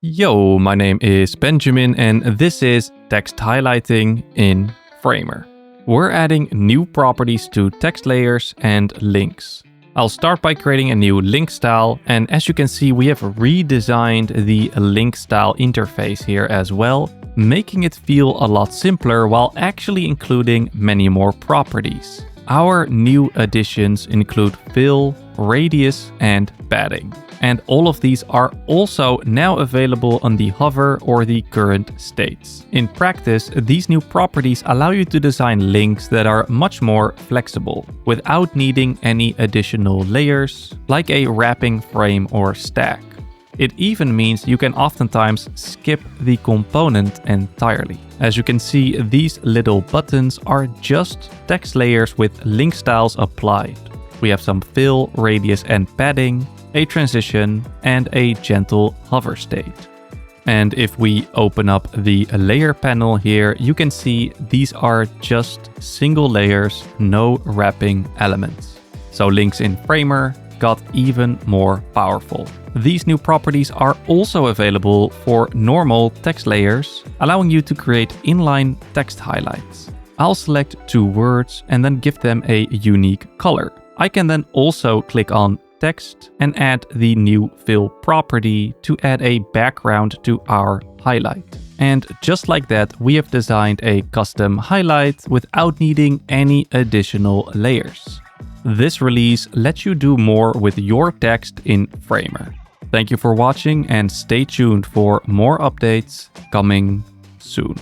Yo, my name is Benjamin and this is text highlighting in Framer. We're adding new properties to text layers and links. I'll start by creating a new link style, and as you can see we have redesigned the link style interface here as well, making it feel a lot simpler while actually including many more properties. Our new additions include fill, radius and padding. And all of these are also now available on the hover or the current states. In practice, these new properties allow you to design links that are much more flexible, without needing any additional layers, like a wrapping frame or stack. It even means you can oftentimes skip the component entirely. As you can see, these little buttons are just text layers with link styles applied. We have some fill, radius and padding, a transition, and a gentle hover state. And if we open up the layer panel here, you can see these are just single layers, no wrapping elements. So links in Framer got even more powerful. These new properties are also available for normal text layers, allowing you to create inline text highlights. I'll select two words and then give them a unique color. I can then also click on text and add the new fill property to add a background to our highlight. And just like that, we have designed a custom highlight without needing any additional layers. This release lets you do more with your text in Framer. Thank you for watching and stay tuned for more updates coming soon.